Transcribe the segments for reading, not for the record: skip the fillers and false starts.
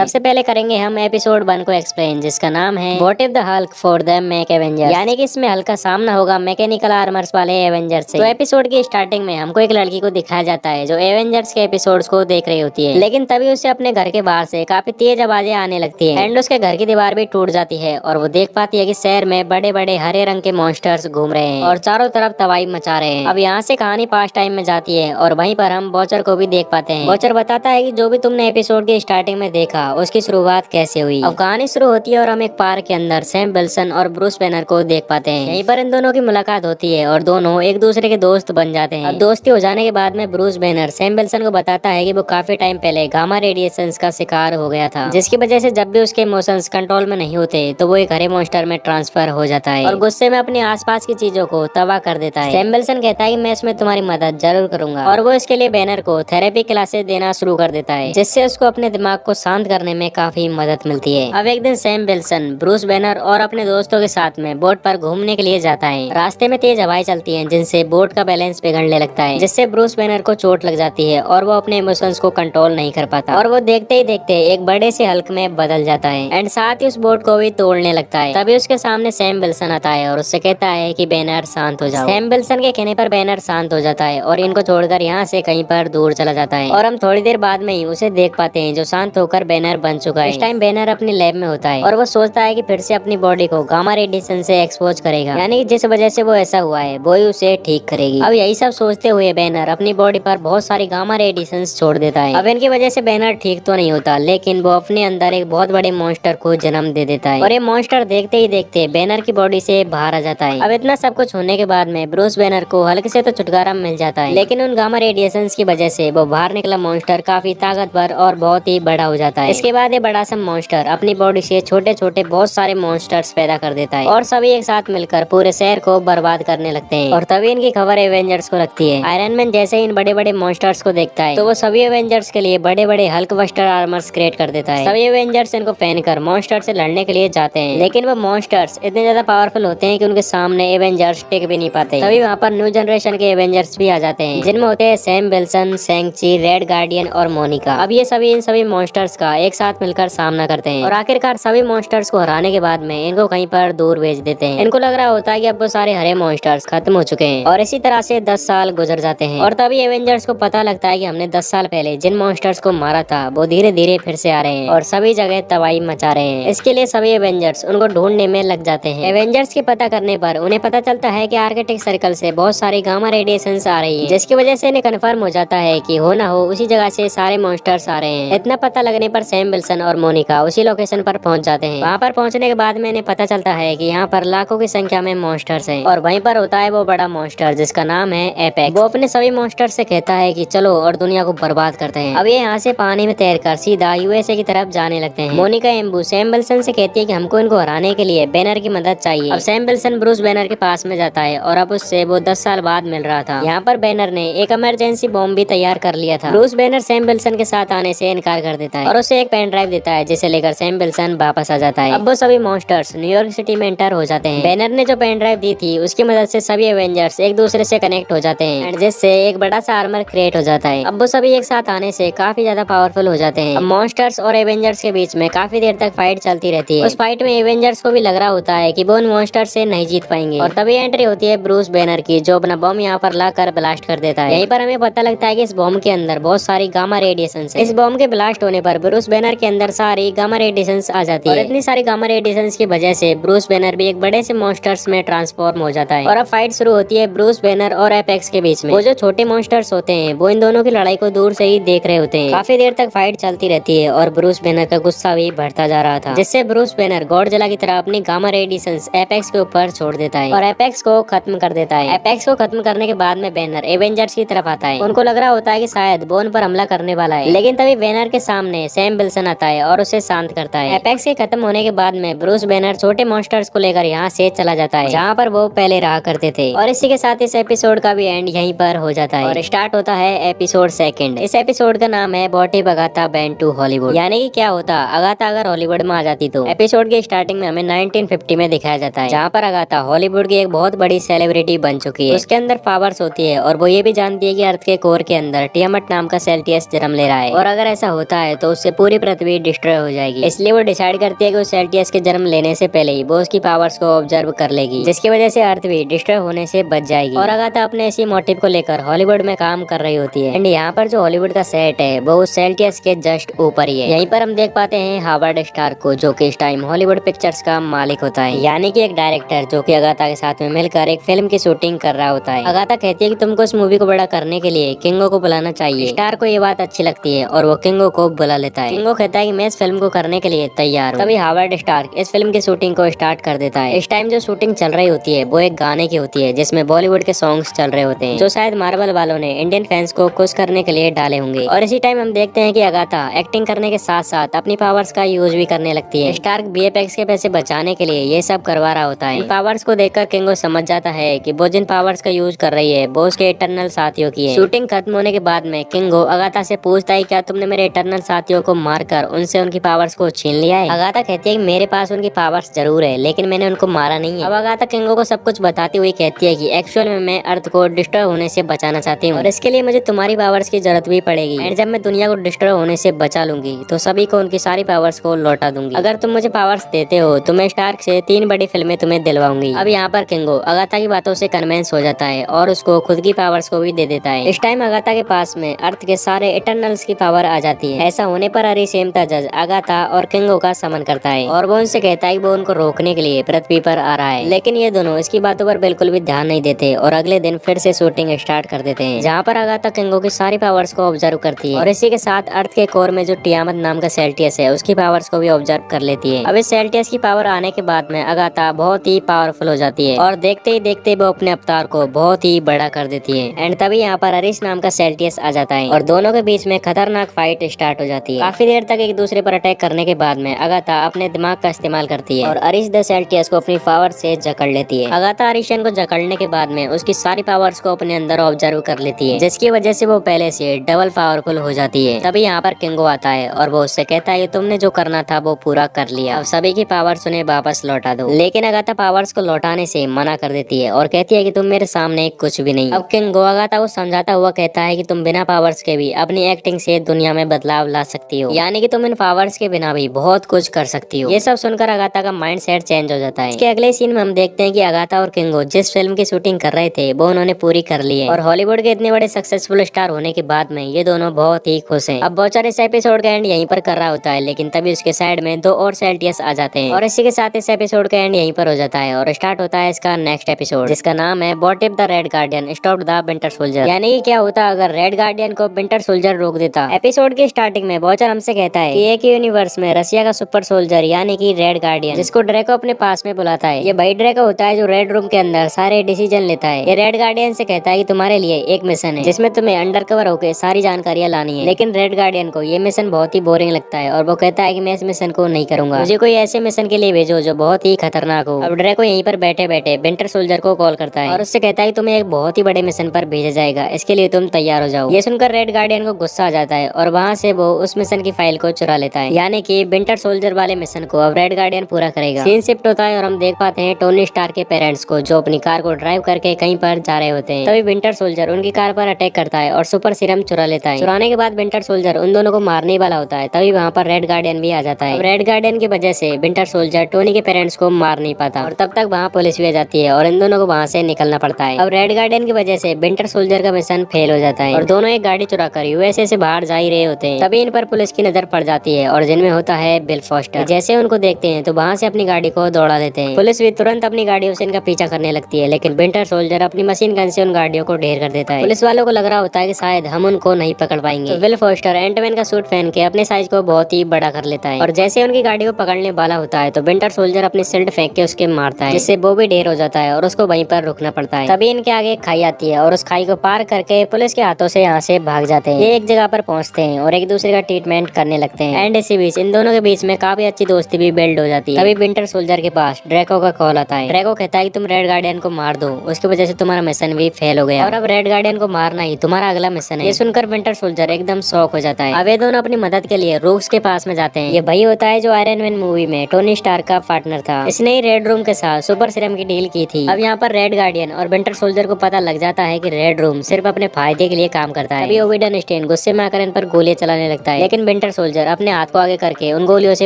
सबसे पहले करेंगे हम एपिसोड 1 को एक्सप्लेन, जिसका नाम है what if the Hulk for the make Avengers, यानी कि इसमें हल्क का सामना होगा मैकेनिकल आर्मर्स वाले एवेंजर्स से। तो एपिसोड की स्टार्टिंग में हमको एक लड़की को दिखाया जाता है जो एवेंजर्स के एपिसोड्स को देख रही होती है, लेकिन तभी उसे अपने घर के बाहर से काफी तेज आवाजें आने लगती है एंड उसके घर की दीवार भी टूट जाती है और वो देख पाती है कि शहर में बड़े बड़े हरे रंग के मॉन्स्टर्स घूम रहे हैं और चारों तरफ तबाही मचा रहे हैं। अब यहाँ से कहानी पास्ट टाइम में जाती है और वहीं पर हम बॉचर को भी देख पाते हैं। बॉचर बताता है कि जो भी तुमने एपिसोड के स्टार्टिंग में देखा उसकी शुरुआत कैसे हुई। अब कहानी शुरू होती है और हम एक पार्क के अंदर सैम विल्सन और ब्रूस बैनर को देख पाते हैं। यहीं पर इन दोनों की मुलाकात होती है और दोनों एक दूसरे के दोस्त बन जाते हैं। अब दोस्ती हो जाने के बाद में ब्रूस बैनर सैम विल्सन को बताता है कि वो काफी टाइम पहले गामा रेडिएशंस का शिकार हो गया था, जिसकी वजह से जब भी उसके इमोशंस कंट्रोल में नहीं होते तो वो एक हरे मॉन्स्टर में ट्रांसफर हो जाता है और गुस्से में अपने आसपास की चीजों को तबाह कर देता है। सैम विल्सन कहता है कि मैं इसमें तुम्हारी मदद जरूर करूंगा और वो इसके लिए बैनर को थेरेपी क्लासेस देना शुरू कर देता है, जिससे उसको अपने दिमाग को शांत करने में काफी मदद मिलती है। अब एक दिन सैम विल्सन ब्रूस बैनर और अपने दोस्तों के साथ में बोट पर घूमने के लिए जाता है। रास्ते में तेज हवाएं चलती हैं जिनसे बोट का बैलेंस बिगड़ने लगता है, जिससे ब्रूस बैनर को चोट लग जाती है और वो अपने इमोशंस को कंट्रोल नहीं कर पाता और वो देखते ही देखते एक बड़े से हल्क में बदल जाता है एंड साथ ही उस बोट को भी तोड़ने लगता है। तभी उसके सामने सैम विल्सन आता है और उससे कहता है कि बैनर शांत हो जाओ। सैम विल्सन के कहने पर बैनर शांत हो जाता है और इनको छोड़कर यहाँ से कहीं पर दूर चला जाता है और हम थोड़ी देर बाद में ही उसे देख पाते हैं जो शांत होकर बैनर बन चुका है। इस टाइम बैनर अपनी लैब में होता है और वो सोचता है कि फिर से अपनी बॉडी को गामा रेडिएशन से एक्सपोज करेगा, यानी जिस वजह से वो ऐसा हुआ है वो ही उसे ठीक करेगी। अब यही सब सोचते हुए बैनर अपनी बॉडी पर बहुत सारी गामा रेडिएशन छोड़ देता है। अब इनकी वजह से बैनर ठीक तो नहीं होता, लेकिन वो अपने अंदर एक बहुत बड़े मॉन्स्टर को जन्म दे देता है और ये मॉन्स्टर देखते ही देखते बैनर की बॉडी से बाहर आ जाता है। अब इतना सब कुछ होने के बाद में ब्रूस बैनर को हल्के से तो छुटकारा मिल जाता है, लेकिन उन गामा रेडिएशंस की वजह से वो बाहर निकला मॉन्स्टर काफी ताकतवर और बहुत ही बड़ा हो जाता है। इसके बाद ये बड़ा सा मॉन्स्टर अपनी बॉडी से छोटे छोटे बहुत सारे मॉन्स्टर्स पैदा कर देता है और सभी एक साथ मिलकर पूरे शहर को बर्बाद करने लगते हैं। और तभी इनकी खबर एवेंजर्स को लगती है। आयरन मैन जैसे ही इन बड़े बड़े मॉन्स्टर्स को देखता है तो वो सभी एवेंजर्स के लिए बड़े बड़े हल्क बस्टर आर्मर्स क्रिएट कर देता है। सभी एवेंजर्स इनको पहनकर मॉन्स्टर से लड़ने के लिए जाते हैं, लेकिन वो मॉन्स्टर्स इतने ज्यादा पावरफुल होते हैं कि उनके सामने एवेंजर्स टिक भी नहीं पाते। तभी वहाँ पर न्यू जनरेशन के एवेंजर्स भी आ जाते हैं, जिनमें होते हैं सैम विल्सन, शैंग-ची, रेड गार्डियन और मोनिका। अब ये सभी इन सभी मॉन्स्टर्स का एक साथ मिलकर सामना करते हैं और आखिरकार सभी मॉन्स्टर्स को हराने के बाद में इनको कहीं पर दूर भेज देते हैं। इनको लग रहा होता है कि अब वो सारे हरे मॉन्स्टर्स खत्म हो चुके हैं और इसी तरह से 10 साल गुजर जाते हैं और तभी एवेंजर्स को पता लगता है कि हमने 10 साल पहले जिन मॉन्स्टर्स को मारा था वो धीरे धीरे फिर से आ रहे हैं और सभी जगह तबाही मचा रहे हैं। इसके लिए सभी एवेंजर्स उनको ढूंढने में लग जाते हैं। एवेंजर्स के पता करने पर उन्हें पता चलता है कि आर्कटिक सर्कल से बहुत सारी गामा रेडिएशंस आ रही है, जिसकी वजह से इन्हें कंफर्म हो जाता है कि हो ना हो उसी जगह से सारे मॉन्स्टर्स आ रहे हैं। इतना पता लगने पर सैम विल्सन और मोनिका उसी लोकेशन पर पहुंच जाते हैं। वहाँ पर पहुंचने के बाद में इन्हें पता चलता है कि यहाँ पर लाखों की संख्या में मॉन्स्टर्स हैं और वहीं पर होता है वो बड़ा मॉन्स्टर जिसका नाम है एपेक्स। वो अपने सभी मॉन्स्टर्स से कहता है कि चलो और दुनिया को बर्बाद करते हैं। अब ये यहाँ से पानी में तैरकर सीधा यूएसए की तरफ जाने लगते हैं। मोनिका एम्बू सैम विल्सन से कहती है कि हमको इनको हराने के लिए बैनर की मदद चाहिए। अब सैम विल्सन ब्रूस बैनर के पास में जाता है और अब उससे वो 10 साल बाद मिल रहा था। यहाँ पर बैनर ने एक इमरजेंसी बॉम्ब भी तैयार कर लिया था। ब्रूस बैनर सैम विल्सन के साथ आने से इनकार कर देता है और उसे एक पेन ड्राइव देता है, जिसे लेकर सैम विल्सन वापस आ जाता है। अब वो सभी मॉन्स्टर्स न्यूयॉर्क सिटी में एंटर हो जाते हैं। बैनर ने जो पेन ड्राइव दी थी उसकी मदद से सभी एवेंजर्स एक दूसरे से कनेक्ट हो जाते हैं, जिससे एक बड़ा सा आर्मर क्रिएट हो जाता है। अब वो सभी एक साथ आने से काफी ज्यादा पावरफुल हो जाते हैं। अब मॉन्स्टर्स और एवेंजर्स के बीच में काफी देर तक फाइट चलती रहती है। उस फाइट में एवेंजर्स को भी लग रहा होता है कि वो उन मॉन्स्टर्स से नहीं जीत पाएंगे और तभी एंट्री होती है ब्रूस बैनर की, जो अपना बम यहाँ पर लाकर ब्लास्ट कर देता है। यहीं पर हमें पता लगता है कि इस बम के अंदर बहुत सारी गामा रेडिएशन है। इस बम के ब्लास्ट होने पर ब्रूस बैनर के अंदर सारी गामा रेडिएशन आ जाती है और इतनी सारी गामा रेडिएशन की वजह से ब्रूस बैनर भी एक बड़े से मॉन्स्टर्स में ट्रांसफॉर्म हो जाता है और अब फाइट शुरू होती है ब्रूस बैनर और एपेक्स के बीच में। वो जो छोटे मॉन्स्टर्स होते हैं वो इन दोनों की लड़ाई को दूर से ही देख रहे होते हैं। काफी देर तक फाइट चलती रहती है और ब्रूस बैनर का गुस्सा भी बढ़ता जा रहा था, जिससे ब्रूस बैनर गॉडजिला की तरह अपनी गामा रेडिएशंस एपेक्स के ऊपर छोड़ देता है और एपेक्स को खत्म कर देता है। एपेक्स को खत्म करने के बाद में बैनर एवेंजर्स की तरफ आता है। उनको लग रहा होता है कि शायद वो उन पर हमला करने वाला है, लेकिन तभी बैनर के सामने सैम विल्सन आता है और उसे शांत करता है। एपेक्स के खत्म होने के बाद में ब्रूस बैनर छोटे मॉन्स्टर्स को लेकर यहाँ से चला जाता है, जहाँ पर वो पहले रहा करते थे। और इसी के साथ इस एपिसोड का भी एंड यहीं पर हो जाता है और स्टार्ट होता है एपिसोड 2। इस एपिसोड का नाम है what if Agatha went to Hollywood, यानी कि क्या होता अगाथा अगर हॉलीवुड में आ जाती तो। एपिसोड के स्टार्टिंग में हमें 1950 में दिखाया जाता है, जहाँ पर अगाथा हॉलीवुड की एक बहुत बड़ी सेलिब्रिटी बन चुकी है। उसके अंदर पावर्स होती है और वो ये भी जानती है कि अर्थ के कोर के अंदर टियामट नाम का सेल्टियस जन्म ले रहा है और अगर ऐसा होता है तो उससे पूरी पूरी पृथ्वी डिस्ट्रॉय हो जाएगी। इसलिए वो डिसाइड करती है कि वो सेल्टियस के जन्म लेने से पहले ही वो उसकी पावर्स को ऑब्जर्व कर लेगी, जिसकी वजह से अर्थ भी डिस्ट्रॉय होने से बच जाएगी। और अगाथा अपने इसी मोटिव को लेकर हॉलीवुड में काम कर रही होती है। एंड यहाँ पर जो हॉलीवुड का सेट है वो सेल्टियस के जस्ट ऊपर ही है। यहीं पर हम देख पाते हैं हावर्ड स्टार को, जो कि इस टाइम हॉलीवुड पिक्चर्स का मालिक होता है, यानी कि एक डायरेक्टर जो कि अगाथा के साथ में मिलकर एक फिल्म की शूटिंग कर रहा होता है। अगाथा कहती है कि तुमको इस मूवी को बड़ा करने के लिए किंगो को बुलाना चाहिए। स्टार को ये बात अच्छी लगती है और वो किंगो को बुला लेता है। किंगो कहता है कि मैं इस फिल्म को करने के लिए तैयार हूँ। तभी हावर्ड स्टार्क इस फिल्म की शूटिंग को स्टार्ट कर देता है। इस टाइम जो शूटिंग चल रही होती है वो एक गाने की होती है, जिसमें बॉलीवुड के सॉन्ग्स चल रहे होते हैं, जो शायद मार्वल वालों ने इंडियन फैंस को खुश करने के लिए डाले होंगे। और इसी टाइम हम देखते हैं कि अगाथा एक्टिंग करने के साथ साथ अपनी पावर्स का यूज भी करने लगती है। स्टार्क वीएफएक्स के पैसे बचाने के लिए ये सब करवा रहा होता है। इन पावर्स को देखकर किंगो समझ जाता है कि वो जिन पावर्स का यूज कर रही है वो उसके इटरनल साथियों की है। शूटिंग खत्म होने के बाद में किंगो अगाथा से पूछता है, क्या तुमने मेरे इटरनल साथियों को मारकर उनसे उनकी पावर्स को छीन लिया है? अगाथा कहती है कि मेरे पास उनकी पावर्स जरूर है, लेकिन मैंने उनको मारा नहीं है। अब अगाथा किंगो को सब कुछ बताती हुई कहती है कि एक्चुअल में मैं अर्थ को डिस्ट्रॉय होने से बचाना चाहती हूँ और इसके लिए मुझे तुम्हारी पावर्स की जरूरत भी पड़ेगी। एंड जब मैं दुनिया को डिस्ट्रॉय होने से बचा लूंगी तो सभी को उनकी सारी पावर्स को लौटा दूंगी। अगर तुम मुझे पावर्स देते हो तो मैं स्टार्क से 3 बड़ी फिल्में तुम्हें दिलवाऊंगी। अब यहाँ पर किंगो अगाथा की बातों से कन्विंस हो जाता है और उसको खुद की पावर्स को भी दे देता है। इस टाइम अगाथा के पास में अर्थ के सारे इटरनल्स की पावर आ जाती है। ऐसा होने पर अरिसेम्ता जज अगाथा और किंगो का समन करता है और वो उनसे कहता है कि वो उनको रोकने के लिए पृथ्वी पर आ रहा है, लेकिन ये दोनों इसकी बातों पर बिल्कुल भी ध्यान नहीं देते और अगले दिन फिर से शूटिंग स्टार्ट कर देते हैं, जहाँ पर अगाथा किंगो की सारी पावर्स को ऑब्जर्व करती है और इसी के साथ अर्थ के कोर में जो टियामत नाम का सेल्टियस है उसकी पावर्स को भी ऑब्जर्व कर लेती है। अब इस सेल्टियस की पावर आने के बाद में अगाथा बहुत ही पावरफुल हो जाती है और देखते ही देखते वो अपने अवतार को बहुत ही बड़ा कर देती है। एंड तभी यहाँ पर अरिस नाम का सेल्टियस आ जाता है और दोनों के बीच में खतरनाक फाइट स्टार्ट हो जाती है। काफी देर तक एक दूसरे पर अटैक करने के बाद में अगाथा अपने दिमाग का इस्तेमाल करती है और अरिस द सेल्टियस को अपनी पावर से जकड़ लेती है। अगाथा अरिशियन को जकड़ने के बाद में उसकी सारी पावर्स को अपने अंदर ऑब्जर्व कर लेती है, जिसकी वजह से वो पहले से डबल पावरफुल हो जाती है। तभी यहाँ पर किंगो आता है और वो उससे कहता है कि तुमने जो करना था वो पूरा कर लिया, अब सभी की पावर्स उन्हें वापस लौटा दो। लेकिन अगाथा पावर्स को लौटाने से मना कर देती है और कहती है कि तुम मेरे सामने कुछ भी नहीं। अब किंगो अगाथा को समझाता हुआ कहता है कि तुम बिना पावर्स के भी अपनी एक्टिंग से दुनिया में बदलाव ला सकती हो, यानी कि तुम इन पावर्स के बिना भी बहुत कुछ कर सकती हो। ये सब सुनकर अगाथा का माइंड सेट चेंज हो जाता है। इसके अगले सीन में हम देखते हैं कि अगाथा और किंगो जिस फिल्म की शूटिंग कर रहे थे वो उन्होंने पूरी कर ली है और हॉलीवुड के इतने बड़े सक्सेसफुल स्टार होने के बाद में ये दोनों बहुत ही खुश हैं। अब बॉचर इस एपिसोड का एंड यहीं पर कर रहा होता है, लेकिन तभी उसके साइड में 2 और सेल्टियस आ जाते हैं और इसी के साथ इस एपिसोड का एंड यहीं पर हो जाता है और स्टार्ट होता है इसका नेक्स्ट एपिसोड, जिसका नाम है what if the red guardian stopped the winter soldier, यानी कि क्या होता अगर रेड गार्डियन को विंटर सोल्जर रोक देता। एपिसोड की स्टार्टिंग में बॉचर हमसे कहता है कि एक यूनिवर्स में रशिया का सुपर सोल्जर यानी कि रेड गार्डियन, जिसको ड्रैको अपने पास में बुलाता है, ये वही ड्रैको होता है जो रेड रूम के अंदर सारे डिसीजन लेता है। ये रेड गार्डियन से कहता है कि तुम्हारे लिए एक मिशन है जिसमें तुम्हें अंडर कवर होकर सारी जानकारियां लानी है, लेकिन रेड गार्डियन को ये मिशन बहुत ही बोरिंग लगता है और वो कहता है कि मैं इस मिशन को नहीं करूंगा, मुझे कोई ऐसे मिशन के लिए भेजो जो बहुत ही खतरनाक हो। अब ड्रैको यहीं पर बैठे बैठे विंटर सोल्जर को कॉल करता है और उससे कहता है कि तुम्हें एक बहुत ही बड़े मिशन पर भेजा जाएगा, इसके लिए तुम तैयार हो जाओ। ये सुनकर रेड गार्डियन को गुस्सा आ जाता है और वहाँ से वो उस मिशन की फाइल को चुरा लेता है, यानी कि विंटर सोल्जर वाले मिशन को अब रेड गार्डियन पूरा करेगा। सीन शिफ्ट होता है और हम देख पाते हैं टोनी स्टार के पेरेंट्स को जो अपनी कार को ड्राइव करके कहीं पर जा रहे होते हैं। तभी विंटर सोल्जर उनकी कार पर अटैक करता है और सुपर सीरम चुरा लेता है। चुराने के बाद विंटर सोल्जर उन दोनों को मारने वाला होता है, तभी वहाँ पर रेड गार्डियन भी आ जाता है। रेड गार्डियन की वजह से विंटर सोल्जर टोनी के पेरेंट्स को मार नहीं पाता और तब तक वहाँ पुलिस भी आ जाती है और इन दोनों को वहाँ से निकलना पड़ता है। अब रेड गार्डियन की वजह से विंटर सोल्जर का मिशन फेल हो जाता है और दोनों एक गाड़ी चुरा कर यूएसए से बाहर जा ही रहे होते हैं। तभी इन पर पुलिस की नजर पड़ जाती है और जिनमें होता है बिल फॉस्टर। जैसे उनको देखते हैं तो वहाँ से अपनी गाड़ी को दौड़ा देते हैं। पुलिस भी तुरंत अपनी गाड़ियों से इनका पीछा करने लगती है, लेकिन विंटर सोल्जर अपनी मशीन गन से उन गाड़ियों को ढेर कर देता है। पुलिस वालों को लग रहा होता है कि शायद हम उनको नहीं पकड़ पाएंगे, तो विल फॉस्टर एंटमैन का सूट पहन के अपने साइज को बहुत ही बड़ा कर लेता है और जैसे उनकी गाड़ी को पकड़ने वाला होता है तो विंटर सोल्जर अपनी शिल्ड फेंक के उसके मारता है, जिससे वो भी ढेर हो जाता है और उसको वहीं पर रुकना पड़ता है। तभी इनके आगे एक खाई आती है और उस खाई को पार करके पुलिस के हाथों से यहाँ से भाग जाते हैं। ये एक जगह पर पहुँचते हैं और एक दूसरे का ट्रीटमेंट करने लगते हैं एंड इसी बीच इन दोनों के बीच में काफी अच्छी दोस्ती भी बिल्ड हो जाती है। तभी विंटर सोल्जर के पास ड्रैको का कॉल आता है। ड्रैको कहता है कि तुम रेड गार्डियन को मार दो, उसकी वजह से तुम्हारा मिशन भी फेल हो गया और अब रेड गार्डियन को मारना ही तुम्हारा अगला मिशन है। ये सुनकर विंटर सोल्जर एकदम शॉक हो जाता है। अब ये दोनों अपनी मदद के लिए रूक्स के पास में जाते हैं। ये वही होता है जो आयरन मैन मूवी में टोनी स्टार का पार्टनर था, इसने ही रेड रूम के साथ सुपर सीरम की डील की थी। अब यहाँ पर रेड गार्डियन और विंटर सोल्जर को पता लग जाता है कि रेड रूम सिर्फ अपने फायदे के लिए काम करता है। अभी ओविडन स्टेन गुस्से में आकर इन पर गोलियां चलाने लगता है, लेकिन विंटर सोल्जर अपने हाथ को आगे करके उन गोलियों से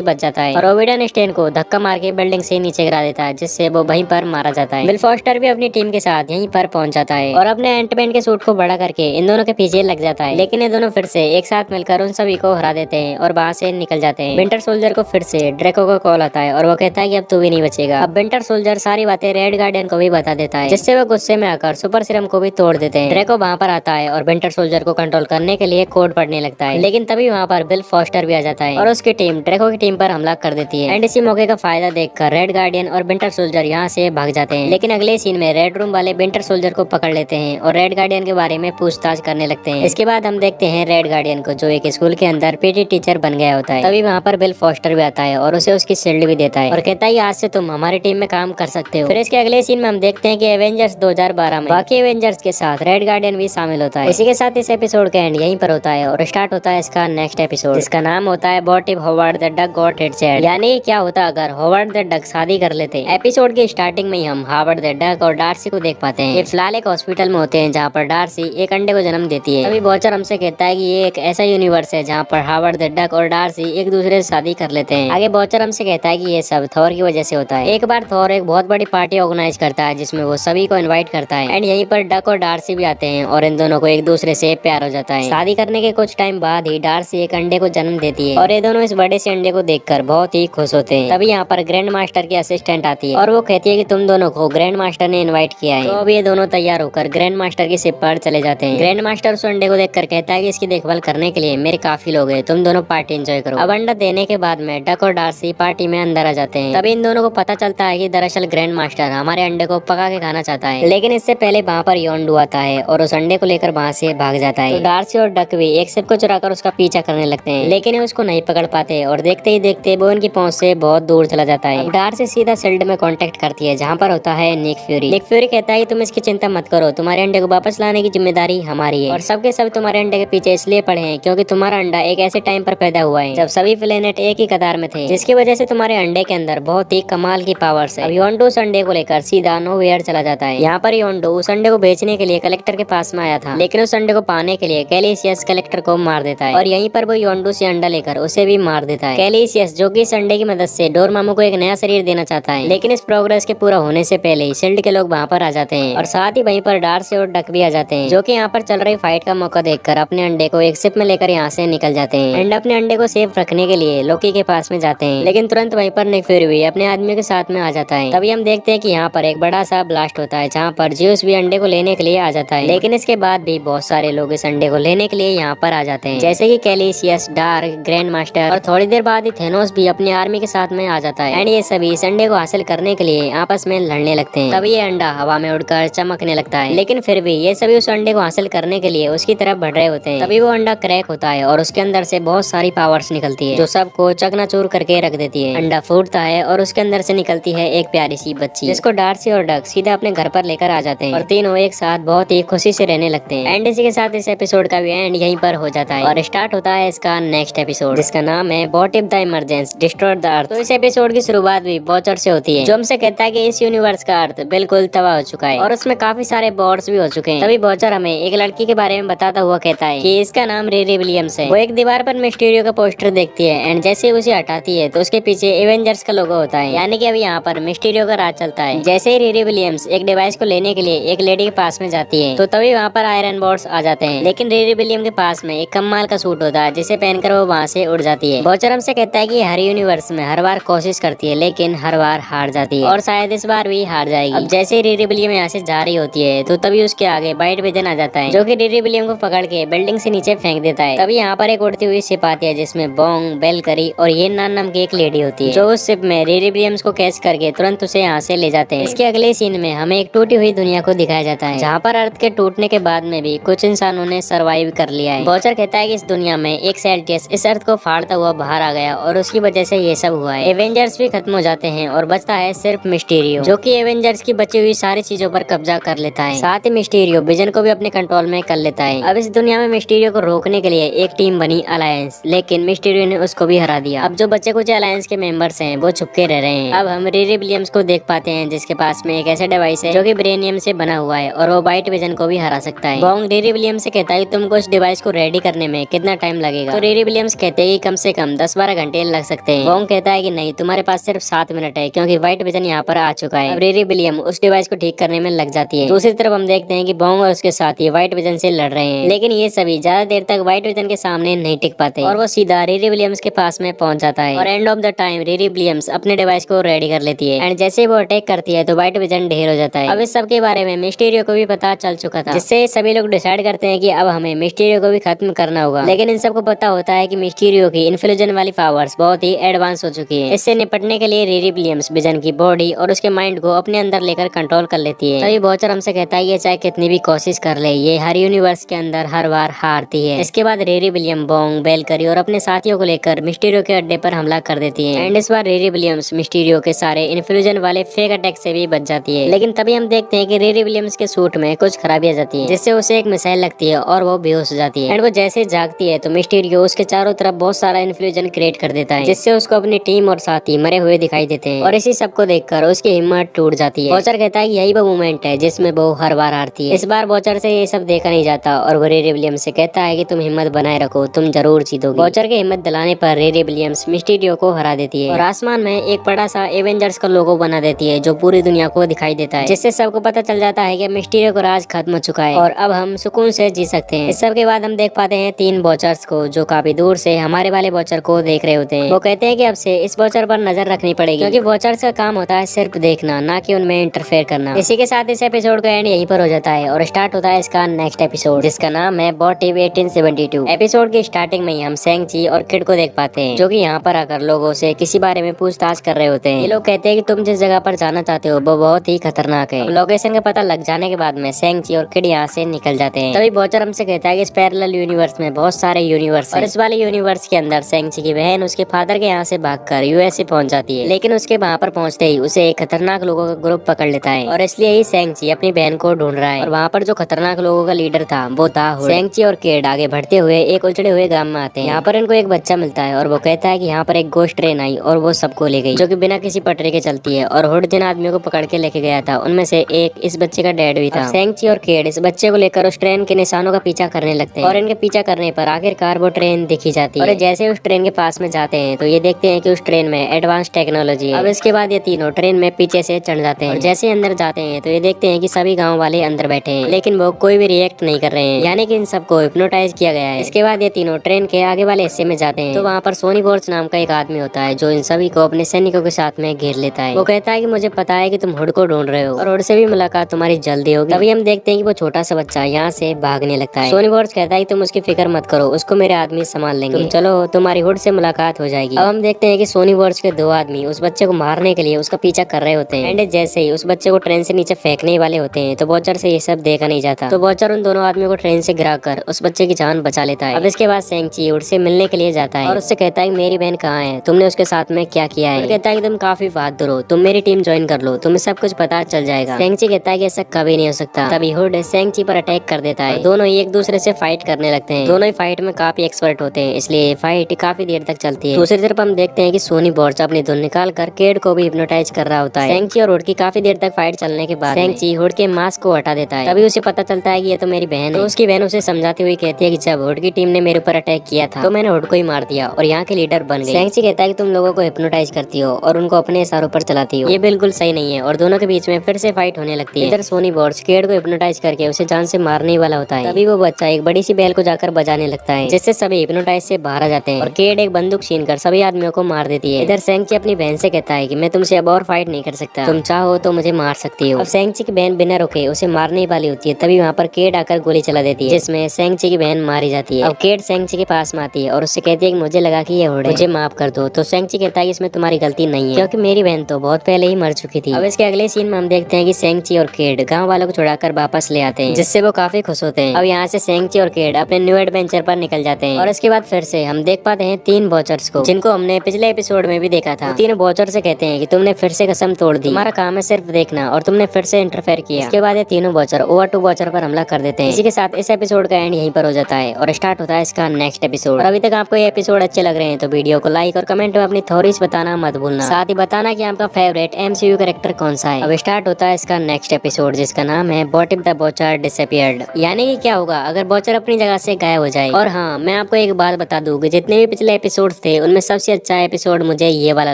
बच जाता है और ओविडन स्टेन को धक्का मार के बिल्डिंग से नीचे गिरा देता है, जिससे वो वहीं पर मारा जाता है। बिल फॉस्टर भी अपनी टीम के साथ यहीं पर पहुंच जाता है और अपने एंटमैन के सूट को बड़ा करके इन दोनों के पीछे लग जाता है, लेकिन ये दोनों फिर से एक साथ मिलकर उन सभी को हरा देते हैं और वहाँ से निकल जाते हैं। विंटर सोल्जर को फिर से ड्रैको का कॉल आता है और वो कहता है कि अब तू भी नहीं बचेगा। अब विंटर सोल्जर सारी बातें रेड गार्डियन को भी बता देता है, जिससे वो गुस्से में आकर सुपर सीरम को भी तोड़ देते हैं। ड्रैको वहाँ पर आता है और विंटर सोल्जर को कंट्रोल करने के लिए कोड पढ़ने लगता है, लेकिन तभी वहाँ पर बिल फॉस्टर भी आ जाता है और उसकी टीम ड्रैको की टीम पर हमला कर देती है। एंड इसी मौके का फायदा देखकर रेड गार्डियन और विंटर सोल्जर यहाँ से भाग जाते हैं, लेकिन अगले सीन में रेड रूम वाले विंटर सोल्जर को पकड़ लेते हैं और रेड गार्डियन के बारे में पूछताछ करने लगते हैं। इसके बाद हम देखते हैं रेड गार्डियन को, जो एक स्कूल के अंदर पीटी टीचर बन गया होता है। तभी वहाँ पर बिल फॉस्टर भी आता है और उसे उसकी शील्ड भी देता है और कहता है आज से तुम हमारी टीम में काम कर सकते हो। फिर इसके अगले सीन में हम देखते हैं कि एवेंजर्स 2012 में बाकी एवेंजर्स के साथ रेड गार्डियन भी शामिल होता है। इसी के साथ इस एपिसोड का एंड यहीं पर होता है और स्टार्ट होता है इसका नेक्स्ट एपिसोड, जिसका नाम होता है what if Howard the duck got hit Chad, यानी क्या होता अगर हॉवर्ड द डक शादी कर लेते। एपिसोड की स्टार्टिंग में ही हम हॉवर्ड द डक और डार्सी को देख पाते हैं। ये फिलहाल एक हॉस्पिटल में होते हैं जहाँ पर डार्सी एक अंडे को जन्म देती है। तभी वॉचर हमसे कहता है कि ये एक ऐसा यूनिवर्स है जहाँ पर हॉवर्ड द डक और डार्सी एक दूसरे से शादी कर लेते हैं। आगे वॉचर हमसे कहता है कि ये सब थॉर की वजह से होता है। एक बार थॉर एक बहुत बड़ी पार्टी ऑर्गेनाइज करता है जिसमें वो सभी को इनवाइट करता है एंड यहीं पर डक और डार्सी भी आते हैं और इन दोनों को एक दूसरे से प्यार हो जाता है। शादी करने के कुछ टाइम बाद ही डार्सी एक अंडे को जन्म देती है और ये दोनों इस बड़े से अंडे को देखकर बहुत ही खुश होते हैं। तभी यहाँ पर ग्रैंड मास्टर की असिस्टेंट आती है और वो कहती है कि तुम दोनों को ग्रैंड मास्टर ने इनवाइट किया है। तो अब ये दोनों तैयार होकर ग्रैंड मास्टर की शिप पर चले जाते हैं। ग्रैंड मास्टर उस अंडे को देखकर कहता है कि इसकी देखभाल करने के लिए मेरे काफी लोग हैं, तुम दोनों पार्टी एंजॉय करो। अब अंडा देने के बाद में डक और डार्सी पार्टी में अंदर आ जाते हैं। तभी इन दोनों को पता चलता है कि दरअसल ग्रैंड मास्टर हमारे अंडे को पका के खाना चाहता है, लेकिन इससे पहले वहाँ पर योंडू आता है और उस अंडे को लेकर वहाँ से भाग जाता है। तो डार्सी और डक भी एक शिप को चुराकर उसका पीछा करने लगते हैं, लेकिन उसको नहीं पकड़ पाते और देखते ही देखते वो उनकी पहुंच से बहुत दूर चला जाता है। डार्सी सीधा शील्ड में कांटेक्ट करती है जहाँ पर होता है निक फ्यूरी। निक फ्यूरी कहता है तुम इसकी चिंता मत करो, तुम्हारे अंडे को वापस लाने की जिम्मेदारी हमारी है और सबके सब तुम्हारे अंडे के पीछे इसलिए पड़े हैं क्योंकि तुम्हारा अंडा एक ऐसे टाइम पर पैदा हुआ है जब सभी प्लेनेट एक ही कतार में थे, जिसकी वजह से तुम्हारे अंडे के अंदर बहुत ही कमाल की पावर्स है। अब योंडू उस अंडे को लेकर सीधा नोवेयर चला जाता है। यहाँ पर योंडू उस अंडे को बेचने के लिए कलेक्टर के पास में आया था, लेकिन उस अंडे को पाने के लिए कैलिसियस कलेक्टर को मार देता है और यहीं पर वो योंडू से अंडा लेकर उसे भी मार देता है। कैलिसियस जो कि इस अंडे की मदद से डोरमामू को एक नया शरीर देना चाहता है, लेकिन इस प्रोग्रेस के पूरा होने से पहले ही शील्ड के लोग वहाँ पर आ जाते हैं और साथ ही वहीं पर डार्सी और डक भी आ जाते हैं, जो कि यहाँ पर चल रही फाइट का मौका देखकर अपने अंडे को एक शिप में लेकर यहाँ से निकल जाते हैं एंड अपने अंडे को सेफ रखने के लिए लोकी के पास में जाते हैं। लेकिन तुरंत वहीं पर निक फ्यूरी भी अपने आदमियों के साथ में आ जाता है। तभी हम देखते हैं कि यहाँ पर एक बड़ा सा ब्लास्ट होता है जहाँ पर ज्यूस भी अंडे को लेने के लिए आ जाता है, लेकिन इसके बाद भी बहुत सारे लोग इस अंडे को लेने के लिए यहाँ पर आ जाते हैं, जैसे कि कैलिसियस, डार्क, ग्रैंड मास्टर और थोड़ी देर बाद ही थेनोस भी अपनी आर्मी के साथ में आ जाता है एंड ये सभी इस अंडे को हासिल करने के लिए आपस में लड़ने लगते हैं। तभी ये अंडा हवा में उड़कर चमकने लगता है, लेकिन फिर भी ये सभी उस अंडे को हासिल करने के लिए उसकी तरफ बढ़ रहे होते हैं। तभी वो अंडा क्रैक होता है और उसके अंदर से बहुत सारी पावर्स निकलती है जो सबको चकनाचूर करके रख देती है। अंडा फूटता है और उसके अंदर से निकलती है एक प्यारी सी बच्ची, जिसको डार्सी और डक सीधा अपने घर पर लेकर आ जाते हैं और तीनों एक साथ बहुत ही खुशी से रहने लगते हैं। एंड इसी के साथ इस एपिसोड का भी एंड यहीं पर हो जाता है और स्टार्ट होता है इसका नेक्स्ट एपिसोड, जिसका नाम है what if the emergence destroyed the earth. तो इस एपिसोड की शुरुआत भी वॉचर से होती है, जो हमसे कहता है कि इस यूनिवर्स का अर्थ बिल्कुल तबाह हो चुका है और उसमें काफी सारे बॉर्ड्स भी हो चुके हैं। तभी वॉचर हमें एक लड़की के बारे में बताता हुआ कहता है कि इसका नाम रिरी विलियम्स है। वो एक दीवार पर मिस्टीरियो का पोस्टर देखती है एंड जैसे उसे हटाती है तो उसके पीछे एवेंजर्स का लोगो होता है, यानी कि अभी यहाँ पर मिस्टीरियो का राज चलता है। जैसे ही रिरी विलियम्स एक डिवाइस को लेने के लिए एक लेडी के पास में जाती है तो तभी वहाँ पर आयरन बॉर्ड्स आ जाते हैं, लेकिन रिरी विलियम के पास में एक कमाल का सूट होता है जिसे पहनकर वो वहाँ से उड़ जाती है। वॉचर हमसे कहता है कि हर यूनिवर्स में हर बार कोशिश करती है लेकिन हर बार हार जाती है और शायद इस बार भी हार जाएगी। अब जैसे ही रिरी विलियम यहाँ से जा रही होती है तो तभी उसके आगे वाइट विजन आ जाता है, जो कि रिरी विलियम को पकड़ के बिल्डिंग से नीचे फेंक देता है। तभी यहाँ पर एक उड़ती हुई शिप आती है जिसमें बोंग, बेलकरी और ये नाम की एक लेडी होती है, जो उस शिप में रिरी विलियम्स को कैच करके तुरंत उसे यहाँ से ले जाते हैं। इसके अगले सीन में हमें एक टूटी हुई दुनिया को दिखाया जाता है जहाँ पर अर्थ के टूटने के बाद में भी कुछ इंसानों ने सरवाइव कर लिया है। वॉचर कहता है कि इस दुनिया में एक सेल्टियस इस अर्थ को फाड़ता हुआ बाहर आ गया और उसकी वजह से ये सब हुआ है। एवेंजर्स भी खत्म हो जाते हैं और बचता है सिर्फ मिस्टीरियो, जो कि एवेंजर्स की बची हुई सारी चीजों पर कब्जा कर लेता है। साथ ही मिस्टीरियो विजन को भी अपने कंट्रोल में कर लेता है। अब इस दुनिया में मिस्टीरियो को रोकने के लिए एक टीम बनी अलायंस, लेकिन मिस्टीरियो ने उसको भी हरा दिया। अब जो बच्चे कुछ अलायंस के मेंबर्स हैं वो छुपके रह रहे हैं। अब हम रिरी विलियम्स को देख पाते हैं जिसके पास में एक ऐसा डिवाइस है जो कि ब्रेनियम से बना हुआ है और वो वाइट विजन को भी हरा सकता है। बोंग रिरी विलियम्स से कहता है तुमको इस डिवाइस को रेडी करने में कितना टाइम लगेगा। तो रिरी विलियम्स कहते हैं कि कम से कम 10-12 घंटे लग सकते हैं। वोंग कहता है कि नहीं, तुम्हारे पास सिर्फ 7 मिनट है क्योंकि व्हाइट विजन यहाँ पर आ चुका है। अब रिरी विलियम उस डिवाइस को ठीक करने में लग जाती है। दूसरी तरफ हम देखते हैं कि वोंग और उसके साथी व्हाइट विजन से लड़ रहे हैं, लेकिन ये सभी ज्यादा देर तक व्हाइट विजन के सामने नहीं टिक पाते और वो सीधा रिरी विलियम्स के पास में पहुंच जाता है। और end of the time Riri Williams अपने डिवाइस को रेडी कर लेती है एंड जैसे वो अटैक करती है तो व्हाइट विजन ढेर हो जाता है। अब इस सब के बारे में मिस्टीरियो को भी पता चल चुका था, जिससे सभी लोग डिसाइड करते हैं कि अब हमें मिस्टीरियो को भी खत्म करना होगा। लेकिन इन सबको पता होता है कि मिस्टीरियो की इन्फ्यूजन वाली पावर्स बहुत ही एडवांस हो चुकी है। इससे निपटने के लिए रिरी विलियम्स विजन की बॉडी और उसके माइंड को अपने अंदर लेकर कंट्रोल कर लेती है। तभी वॉचर हमसे कहता है ये चाहे कितनी भी कोशिश कर ले, ये हर यूनिवर्स के अंदर हर बार हारती है। इसके बाद रिरी विलियम, वोंग, वेलकरी और अपने साथियों को लेकर मिस्टीरियो के अड्डे पर हमला कर देती है एंड इस बार रिरी विलियम्स मिस्टीरियो के सारे इन्फ्यूजन वाले फेक अटैक से भी बच जाती है। लेकिन तभी हम देखते हैं कि रिरी विलियम्स के सूट में कुछ खराबी आ जाती है, जिससे उसे एक मिसाइल लगती है और वो बेहोश हो जाती है एंड वो जैसे जागती है तो मिस्टीरियो उसके चारों तरफ बहुत सारा इन्फ्यूजन क्रिएट कर देता है, जिससे उसको अपनी टीम और साथी मरे हुए दिखाई देते हैं और इसी सब को देखकर उसकी हिम्मत टूट जाती है। वॉचर कहता है कि यही वो मोमेंट है जिसमें वो हर बार हारती है। इस बार वॉचर से ये सब देखा नहीं जाता और वो रिरी विलियम्स से कहता है कि तुम हिम्मत बनाए रखो, तुम जरूर जीतोगे। वॉचर के हिम्मत दिलाने पर रिरी विलियम्स मिस्टीरियो को हरा देती है और आसमान में एक बड़ा सा एवेंजर्स का लोगो बना देती है जो पूरी दुनिया को दिखाई देता है, जिससे सबको पता चल जाता है कि मिस्टीरियो का राज खत्म हो चुका है और अब हम सुकून से जी सकते हैं। इस सब के बाद हम देख पाते हैं 3 वॉचर्स को जो काफी दूर से हमारे वाले वॉचर को देख रहे होते हैं। वो कहते हैं कि अब से इस वॉचर पर नजर रखनी पड़ेगी क्योंकि वॉचर्स का काम होता है सिर्फ देखना, ना कि उनमें इंटरफेयर करना। इसी के साथ इस एपिसोड का एंड यहीं पर हो जाता है और स्टार्ट होता है इसका नेक्स्ट एपिसोड, जिसका नाम है व्हाट इफ 1872। एपिसोड की स्टार्टिंग में ही हम सेंग-ची और किड को देख पाते हैं जो कि यहाँ पर आकर लोगों से किसी बारे में पूछताछ कर रहे होते हैं। ये लोग कहते हैं कि तुम जिस जगह पर जाना चाहते हो वो बहुत ही खतरनाक है। लोकेशन का पता लग जाने के बाद में सेंग-ची और किड यहाँ से निकल जाते हैं। तभी वॉचर हमसे कहता है कि इस पैरेलल यूनिवर्स में बहुत सारे यूनिवर्स और इस वाले यूनिवर्स के अंदर सेंग-ची की बहन उसके फादर के यहाँ से भागकर यूएसए पहुंच जाती है, लेकिन उसके वहाँ पर पहुंचते ही उसे एक खतरनाक लोगों का ग्रुप पकड़ लेता है और इसलिए ही सेंग-ची अपनी बहन को ढूंढ रहा है। और वहाँ पर जो खतरनाक लोगों का लीडर था वो था हुड। सेंग-ची और किड आगे बढ़ते हुए एक उजड़े हुए गांव में आते हैं। यहाँ पर इनको एक बच्चा मिलता है और वो कहता है कि यहाँ पर एक गोश्त ट्रेन आई और वो सबको ले गई, जो कि बिना किसी पटरी के चलती है। और हुड जिन आदमियों को पकड़ के लेके गया था उनमें से एक इस बच्चे का डैड भी था। सेंग-ची और किड इस बच्चे को लेकर उस ट्रेन के निशानों का पीछा करने लगते हैं और इनके पीछा करने पर आखिरकार वो ट्रेन दिखी जाती है। और जैसे उस ट्रेन के पास में जाते हैं तो ये देखते हैं कि उस ट्रेन में एडवांस टेक्नोलॉजी है। अब इसके बाद ये तीनों ट्रेन में पीछे से चढ़ जाते हैं और जैसे अंदर जाते हैं तो ये देखते हैं कि सभी गाँव वाले अंदर बैठे हैं, लेकिन वो कोई भी रिएक्ट नहीं कर रहे हैं, यानी कि इन सबको हिप्नोटाइज किया गया है। इसके बाद ये तीनों ट्रेन के आगे वाले हिस्से में जाते हैं तो वहाँ पर सोनी बोर्स नाम का एक आदमी होता है जो इन सभी को अपने सैनिकों के साथ में घेर लेता है। वो कहता है कि मुझे पता है कि तुम हुड को ढूंढ रहे हो और हुड से भी मुलाकात तुम्हारी जल्दी होगी। तभी हम देखते हैं कि वो छोटा सा बच्चा यहाँ से भागने लगता है। सोनी बोर्स कहता है कि तुम उसकी फिक्र मत करो, उसको मेरे आदमी संभाल लेंगे, तुम चलो, तुम्हारी हुड से मुलाकात हो जाएगी। अब हम देखते हैं कि सोनी बोर्स के 2 आदमी उस बच्चे को मारने के लिए उसका पीछा कर रहे होते हैं एंड जैसे ही उस बच्चे को ट्रेन से नीचे फेंकने वाले होते हैं तो वॉचर से ये सब देखा नहीं जाता। तो वॉचर उन दोनों आदमियों को ट्रेन से गिराकर उस बच्चे की जान बचा लेता है। अब इसके बाद सेंग-ची हुड से मिलने के लिए जाता है और उससे कहता है मेरी बहन कहाँ है, तुमने उसके साथ में क्या किया है। कहता है कि तुम काफी बहादुर हो, तुम मेरी टीम ज्वाइन कर लो, तुम्हें सब कुछ पता चल जाएगा। सेंग-ची कहता है कि ऐसा कभी नहीं हो सकता। तभी हुड सेंग-ची पर अटैक कर देता है। दोनों ही एक दूसरे से फाइट करने लगते हैं। दोनों ही फाइट में काफी एक्सपर्ट होते हैं, इसलिए फाइट काफी देर तक चलती है। दूसरी तरफ हम देखते हैं कि सोनी बोर्स अपनी धुन निकाल कर किड को भी हिप्नोटाइज कर रहा होता है। सेंग-ची और हुड की काफी देर तक फाइट चलने के बाद सेंग-ची हुड के मास्क को हटा देता है। तभी उसे पता चलता है कि ये तो मेरी बहन है। तो उसकी बहन उसे समझाती हुई कहती है कि जब हुड की टीम ने मेरे ऊपर अटैक किया था तो मैंने हुड को ही मार दिया और यहाँ के लीडर बन गए। सेंग-ची कहता है कि तुम लोगों को हिप्नोटाइज करती हो और उनको अपने इशारों पर चलाती हो, ये बिल्कुल सही नहीं है। और दोनों के बीच में फिर से फाइट होने लगती है। इधर सोनी बोर्स किड को हिप्नोटाइज करके उसे जान से मारने वाला होता है। तभी वो बच्चा एक बड़ी सी बेल को जाकर बजाने लगता है, जिससे सभी हिप्नोटाइज से बाहर आ जाते हैं और किड एक बंदूक छीनकर सभी आदमियों को मार देती है। इधर सेंग-ची अपनी बहन से कहता है कि मैं तुमसे अब और फाइट नहीं कर सकता, तुम चाहो तो मुझे मार सकती हो। अब सेंग-ची की बहन बिना रुके उसे मारने वाली होती है। तभी वहाँ पर किड आकर गोली चला देती है, जिसमें सेंग-ची की बहन मारी जाती है। अब किड सेंग-ची के पास में आती है और उससे कहती है कि मुझे लगा कि ये हुड है, मुझे माफ कर दो। तो सेंग-ची कहता है कि इसमें तुम्हारी गलती नहीं है क्योंकि मेरी बहन तो बहुत पहले ही मर चुकी थी। अब इसके अगले सीन में हम देखते हैं कि सेंग-ची और किड गाँव वालों को छुड़ाकर वापस ले आते हैं, जिससे वो काफी खुश होते हैं। अब यहाँ से सेंग-ची और किड अपने न्यू एडवेंचर पर निकल जाते हैं और इसके बाद फिर से हम देख पाते हैं 3 वॉचर्स को, जिनको हमने पिछले एपिसोड में भी देखा था। 3 वॉचर से कहते हैं कि तुमने फिर से कसम तोड़ दी, तुम्हारा काम है सिर्फ देखना और तुमने फिर से इंटरफेयर किया। इसके बाद ये तीनों वॉचर ओवर-2 वॉचर पर हमला कर देते हैं। इसी के साथ इस एपिसोड का एंड यहीं पर हो जाता है और स्टार्ट होता है इसका नेक्स्ट एपिसोड। और अभी तक आपको ये एपिसोड अच्छे लग रहे हैं तो वीडियो को लाइक और कमेंट में अपनी थॉरीज बताना मत भूलना, साथ ही बताना कि आपका फेवरेट MCU कैरेक्टर कौन सा है। अब स्टार्ट होता है इसका नेक्स्ट एपिसोड, जिसका नाम है what if the watcher disappeared, यानी कि क्या होगा अगर वॉचर अपनी जगह से गायब हो जाए। और हाँ, मैं आपको एक बात बता दूं कि जितने भी पिछले एपिसोड थे उनमें सबसे अच्छा एपिसोड मुझे ये वाला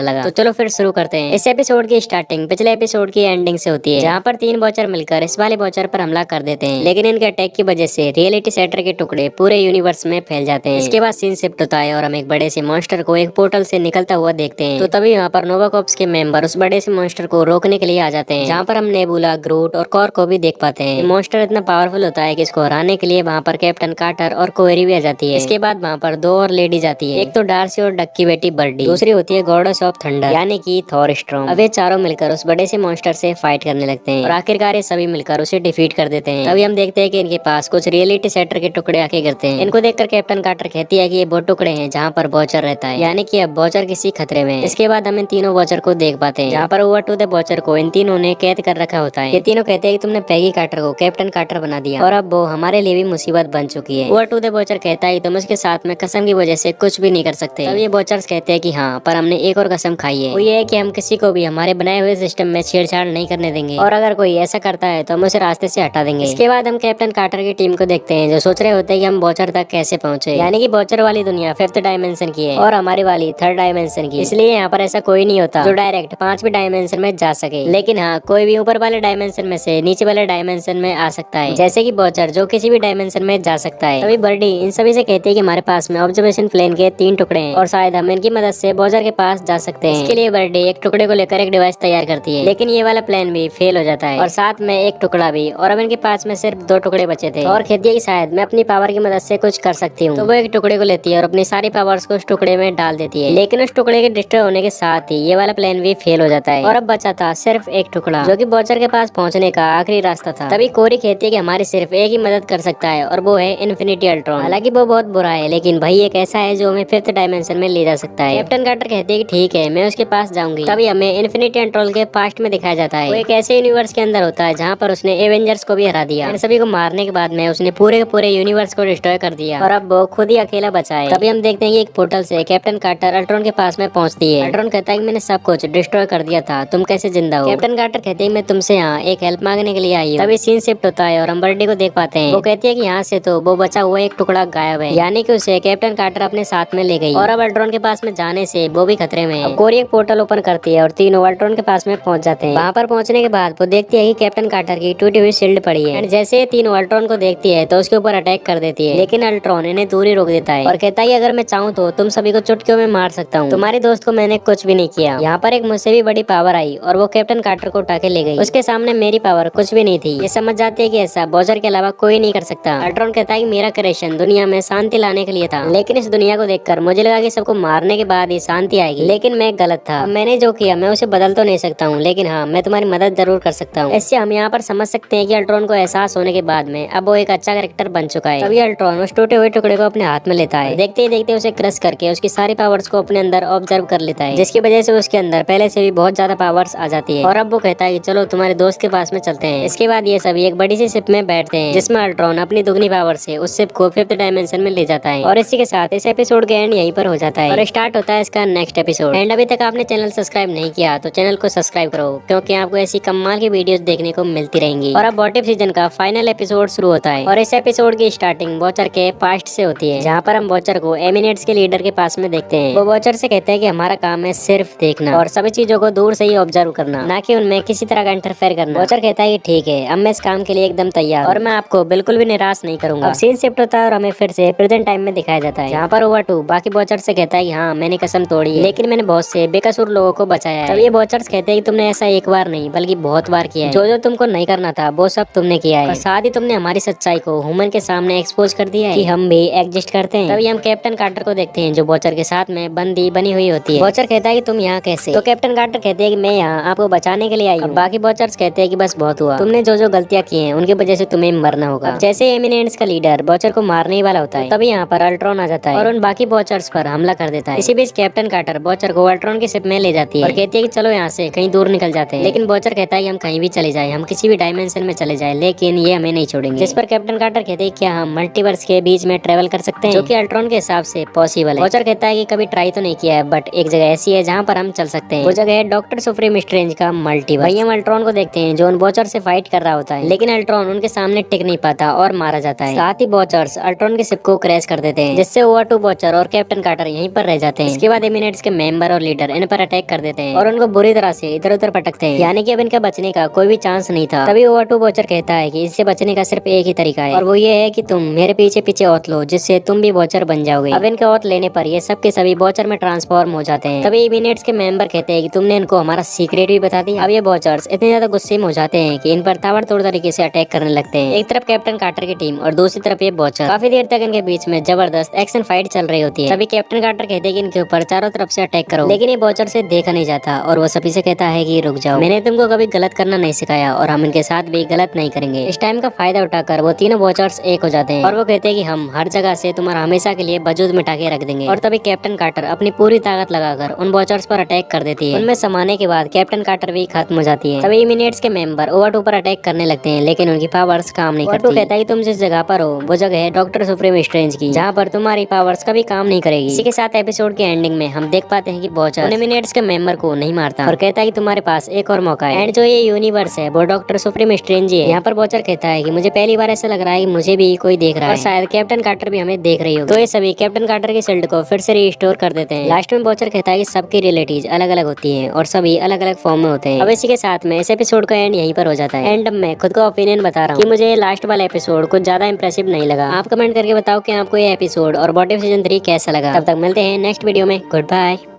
लगा। तो चलो फिर शुरू करते हैं। इस एपिसोड की स्टार्टिंग पिछले एपिसोड की एंडिंग से होती है, जहाँ पर 3 वॉचर मिलकर इस वाले वॉचर पर हमला कर देते हैं, लेकिन इनके अटैक की वजह से रियलिटी सेंटर के टुकड़े पूरे यूनिवर्स में फैल जाते हैं। इसके बाद सीन शिफ्ट होता है और हम एक बड़े से मॉन्स्टर को एक पोर्टल से निकलता हुआ देखते हैं। तो तभी यहाँ पर नोवा कॉर्प्स के मेंबर उस बड़े से मॉन्स्टर को रोकने के लिए आ जाते हैं, जहाँ पर हम नेबुला, ग्रूट और कॉर को भी देख पाते हैं। मॉन्स्टर इतना पावरफुल होता है कि इसको हराने के लिए वहाँ पर कैप्टन कार्टर और कोएरी भी आ जाती है। इसके बाद वहाँ पर 2 और लेडी जाती है, एक तो डार्सी और डक की बेटी बर्डी, दूसरी होती है गॉडेस ऑफ थंडर यानी कि थॉर स्ट्रॉन्ग। अब ये चारों मिलकर उस बड़े से मॉन्स्टर से फाइट करने लगते हैं और आखिरकार ये सभी मिलकर उसे डिफीट कर देते हैं। तभी हम देखते हैं कि इनके पास कुछ रियलिटी सेंटर के टुकड़े आके गिरते हैं। इनको देखकर कैप्टन कार्टर कहती है कि ये वो टुकड़े हैं जहाँ पर वॉचर रहता है, यानी कि अब वॉचर किसी खतरे में है। इसके बाद हम इन तीनों वॉचर को देख पाते हैं, जहाँ पर ओवर टू द वॉचर को इन तीनों ने कैद कर रखा होता है। ये तीनों कहते हैं कि तुमने पैगी कार्टर को कैप्टन कार्टर बना दिया और अब वो हमारे लिए भी मुसीबत बन चुकी है। ओवर टू द वॉचर कहता है तुम उसके साथ में कसम की वजह से कुछ भी नहीं कर सकते। तब ये वॉचर्स कहते हैं कि हाँ, पर हमने एक और कसम खाई है, वो ये है कि हम किसी को भी हमारे बनाए हुए सिस्टम में छेड़छाड़ नहीं करने देंगे और अगर कोई ऐसा करता है तो हम उसे रास्ते से हटा देंगे। इसके बाद हम कैप्टन कार्टर की टीम को देखते हैं, जो सोच रहे होते हैं कि हम वॉचर तक कैसे पहुंचे, यानी कि वॉचर वाली दुनिया 5th डायमेंशन की है और हमारी वाली 3rd डायमेंशन की। इसलिए यहाँ पर ऐसा कोई नहीं होता जो डायरेक्ट 5वीं डायमेंशन में जा सके, लेकिन हाँ, कोई भी ऊपर वाले डायमेंशन में से नीचे वाले डायमेंशन में आ सकता है, जैसे कि वॉचर जो किसी भी डायमेंशन में जा सकता है। तभी बर्डी इन सभी से कहती है कि हमारे पास में ऑब्जर्वेशन प्लेन के 3 टुकड़े हैं और शायद हम इनकी मदद से वॉचर के पास जा सकते हैं। इसके लिए बर्डी एक टुकड़े को लेकर एक डिवाइस तैयार करती है, लेकिन ये वाला प्लान भी फेल हो जाता है और साथ में एक टुकड़ा भी, और अब इनके पास में सिर्फ 2 टुकड़े बचे थे और कहती है कि शायद मैं अपनी पावर की मदद से कुछ कर सकती हूँ। तो वो एक टुकड़े को लेती है और अपनी सारी पावर्स को उस टुकड़े में डाल देती है, लेकिन उस टुकड़े के डिस्ट्रॉय होने के साथ ही ये वाला प्लान भी फेल हो जाता है और अब बचा था सिर्फ एक टुकड़ा, जो कि वॉचर के पास पहुंचने का आखिरी रास्ता था। तभी कोरी कहती है कि हमारी सिर्फ एक ही मदद कर सकता है और वो है इन्फिनिटी अल्ट्रॉन। हालांकि वो बहुत बुरा है, लेकिन भाई एक ऐसा है जो हमें 5th डायमेंशन में ले जा सकता है। कैप्टन कार्टर कहती है कि ठीक है, मैं उसके पास जाऊंगी। तभी हमें इन्फिनिटी अल्ट्रॉन के पास्ट में दिखाया जाता है। वो एक ऐसे यूनिवर्स के अंदर होता है जहाँ पर उसने एवेंजर्स को भी हरा दिया। इन सभी को मारने के बाद में उसने पूरे के पूरे यूनिवर्स को डिस्ट्रॉय कर दिया और अब वो खुद ही अकेला बचा है। तभी हम देखते हैं कि एक पोर्टल से कैप्टन कार्टर अल्ट्रॉन के पास में पहुंचती है। अल्ट्रॉन कहता है कि मैंने सब कुछ डिस्ट्रॉय कर दिया था, तुम कैसे जिंदा हो? कैप्टन कार्टर कहते हैं मैं तुमसे यहाँ एक हेल्प मांगने के लिए आई हूँ। तभी सीन शिफ्ट होता है और हम बर्डी को देख पाते हैं। वो कहती है कि यहाँ से तो वो बचा हुआ एक टुकड़ा गायब है, यानी कि उसे कैप्टन कार्टर अपने साथ में ले गई और अब अल्ट्रॉन के पास में जाने से वो भी खतरे में है। कोरी एक पोर्टल ओपन करती है और तीनों अल्ट्रॉन के पास में पहुंच जाते हैं। वहाँ पर पहुंचने के बाद वो देखती है कि कैप्टन कार्टर की टूटी हुई शील्ड पड़ी है। जैसे ही तीनों अल्ट्रॉन को देखती है तो उसके ऊपर अटैक कर देती है, लेकिन अल्ट्रॉन इन्हें दूर ही रोक देता है और कहता है अगर मैं चाहूँ तो तुम सभी को चुटकियों में मार सकता हूँ, तुम्हारे दोस्त को मैंने कुछ भी नहीं किया। यहाँ पर एक मुझसे भी बड़ी पावर आई और वो कैप्टन कार्टर को उठा के ले गई। उसके सामने मेरी पावर कुछ भी नहीं थी। ये समझ जाती है कि ऐसा वॉचर के अलावा कोई नहीं कर सकता। अल्ट्रॉन कहता है कि मेरा क्रिएशन दुनिया में शांति लाने के लिए था, लेकिन इस दुनिया को देखकर मुझे लगा कि सबको मारने के बाद ही शांति आएगी, लेकिन मैं गलत था। मैंने जो किया मैं उसे बदल तो नहीं सकता हूँ, लेकिन हाँ, मैं तुम्हारी मदद जरूर कर सकता हूँ। इससे हम यहाँ पर समझ सकते हैं कि अल्ट्रॉन को एहसास होने के बाद में अब वो एक अच्छा कैरेक्टर बन चुका है। तभी अल्ट्रॉन उस टूटे हुए टुकड़े को अपने हाथ में लेता है। देखते ही देखते उसे क्रश करके उसकी सारी पावर्स को अपने अंदर ऑब्जर्व कर लेता है, जिसकी वजह से उसके अंदर पहले से भी बहुत ज्यादा पावर्स आ जाती है और अब वो कहता है कि चलो तुम्हारे दोस्त के पास में चलते हैं। इसके बाद ये सभी एक बड़ी सी शिप में बैठते हैं, जिसमें अल्ट्रॉन अपनी दुगनी पावर से उस शिप को 5th डायमेंशन में ले जाता है और इसी के साथ इस एपिसोड का एंड यहीं पर हो जाता है और स्टार्ट होता है इसका नेक्स्ट एपिसोड। एंड अभी तक आपने चैनल सब्सक्राइब नहीं किया तो चैनल को सब्सक्राइब करो, क्योंकि आपको ऐसी कमाल की वीडियोस देखने को मिलती रहेंगी। और अब व्हाट इफ सीजन का फाइनल एपिसोड शुरू होता है और इस एपिसोड की स्टार्टिंग वॉचर के पास्ट से होती है, जहाँ पर हम वॉचर को एमिनेट्स के लीडर के पास में देखते हैं। वो वॉचर से कहते हैं कि हमारा काम है सिर्फ देखना और सभी चीजों को दूर से ही ऑब्जर्व करना, ना कि उनमें किसी तरह का इंटरफेयर करना। वॉचर कहता है कि ठीक है, अब मैं इस काम के लिए एकदम तैयार और मैं आपको बिल्कुल भी निराश नहीं करूंगा। अब सीन शिफ्ट होता है और हमें फिर से प्रेजेंट टाइम में दिखाया जाता है, जहाँ पर ओवर टू बाकी वॉचर से कहता है कि हाँ, मैंने कसम तोड़ी है, लेकिन मैंने बहुत से बेकसूर लोगों को बचाया है। तब ये वॉचर्स कहते हैं कि तुमने ऐसा एक बार नहीं बल्कि बहुत बार किया है। जो जो तुमको नहीं करना था वो सब तुमने किया है और साथ ही तुमने हमारी सच्चाई को ह्यूमन के सामने एक्सपोज कर दिया है कि हम भी एग्जिस्ट करते हैं। तभी हम कैप्टन कार्टर को देखते हैं, जो वॉचर के साथ में बंदी बनी हुई होती है। वॉचर कहता है कि तुम यहाँ कैसे? तो कैप्टन कार्टर कहते हैं कि मैं यहाँ आपको बचाने के लिए आई हूँ। बाकी वॉचर्स कहते हैं कि बस बहुत हुआ, तुमने जो जो गलतियाँ की हैं उनकी वजह से तुम्हें मरना होगा। जैसे एमिनेंट्स का लीडर वॉचर को मारने ही वाला होता है, तभी यहाँ पर अल्ट्रॉन आ जाता है और उन बाकी वॉचर्स पर हमला कर देता है। इसी बीच कैप्टन कार्टर वॉचर को अल्ट्रॉन की शिप में ले जाती है और कहती है कि चलो यहाँ से कहीं दूर निकल जाते हैं, लेकिन वॉचर कहता है कि हम कहीं भी चले जाए, हम किसी भी डायमेंशन में चले जाए, लेकिन ये हमें नहीं छोड़ेंगे। जिस पर कैप्टन कार्टर कहते हैं क्या हम मल्टीवर्स के बीच में ट्रेवल कर सकते हैं, जो कि अल्ट्रॉन के हिसाब से पॉसिबल है। वॉचर कहता है कि कभी ट्राई तो नहीं किया है, बट एक जगह ऐसी है जहाँ पर हम चल सकते हैं। वो जगह है डॉक्टर सुप्रीम स्ट्रेंज का मल्टीवर्स। वहीं हम अल्ट्रॉन को देखते हैं जो उन वॉचर से फाइट कर रहा होता है, लेकिन अल्ट्रॉन उनके सामने टिक नहीं पाता और मारा जाता है। साथ ही वॉचर्स अल्ट्रॉन की शिप को क्रैश स्मैश कर देते हैं, जिससे ओवर2 वॉचर और कैप्टन कार्टर यहीं पर रह जाते हैं। इसके बाद एमिनेट्स के मेंबर और लीडर इन पर अटैक कर देते हैं और उनको बुरी तरह से इधर उधर पटकते हैं, यानी कि अब इनका बचने का कोई भी चांस नहीं था। तभी ओवर2 वॉचर कहता है कि इससे बचने का सिर्फ एक ही तरीका है और वो ये है कि तुम मेरे पीछे पीछे औत लो, जिससे तुम भी वॉचर बन जाओगे। अब इनके औत लेने पर ये सब के सभी वॉचर में ट्रांसफॉर्म हो जाते हैं। तभी एमिनेट्स के मेंबर कहते हैं कि तुमने इनको हमारा सीक्रेट भी बता दिया। अब ये वॉचर्स इतने ज्यादा गुस्से में हो जाते हैं कि इन पर ताबड़तोड़ तरीके से अटैक करने लगते हैं। एक तरफ कैप्टन कार्टर की टीम और दूसरी तरफ ये वॉचर। काफी देर तक इनके बीच में जबरदस्त एक्शन फाइट चल रही होती है। तभी कैप्टन कार्टर कहते हैं कि इनके ऊपर चारों तरफ से अटैक करो, लेकिन ये वॉचर से देखा नहीं जाता और वो सभी से कहता है कि रुक जाओ, मैंने तुमको कभी गलत करना नहीं सिखाया और हम इनके साथ भी गलत नहीं करेंगे। इस टाइम का फायदा उठाकर वो तीनों वॉचर्स एक हो जाते हैं और वो कहते हैं कि हम हर जगह से तुम्हारा हमेशा के लिए वजूद मिटा के रख देंगे। और तभी कैप्टन कार्टर अपनी पूरी ताकत लगाकर उन वॉचर्स पर अटैक कर देती है। उनमें समाने के बाद कैप्टन कार्टर भी खत्म हो जाती है। तभी इमिनेट्स के मेंबर ओवर2 पर अटैक करने लगते हैं, लेकिन उनकी पावर्स काम नहीं करती। कहता है कि तुम जिस जगह पर हो वो जगह है डॉक्टर सुप्रीम स्ट्रेंज की, जहाँ पर तुम्हारी पावर्स कभी काम नहीं करेगी। इसी के साथ एपिसोड के एंडिंग में हम देख पाते हैं कि वॉचर इमिनेट्स के मेंबर को नहीं मारता और कहता है कि तुम्हारे पास एक और मौका है। एंड जो ये यूनिवर्स है वो डॉक्टर सुप्रीम स्ट्रेंज ही है। यहाँ पर वॉचर कहता है कि मुझे पहली बार ऐसा लग रहा है कि मुझे भी कोई देख रहा है और शायद कैप्टन कार्टर भी हमें देख रही हो। तो ये सभी कैप्टन कार्टर के शिल्ड को फिर से रिस्टोर कर देते हैं। लास्ट में वॉचर कहता है कि सबकी रियलिटीज अलग अलग होती हैं और सभी अलग अलग फॉर्म में होते हैं। अब इसी के साथ में इस एपिसोड का एंड यहीं पर हो जाता है। एंड मैं खुद का ओपिनियन बता रहा हूँ कि मुझे लास्ट वाला एपिसोड कुछ ज्यादा इंप्रेसिव नहीं लगा। आप कमेंट करके बताओ कि आपको ये एपिसोड और व्हाट इफ सीजन 3 कैसा लगा। तब तक मिलते हैं नेक्स्ट वीडियो में। Good bye.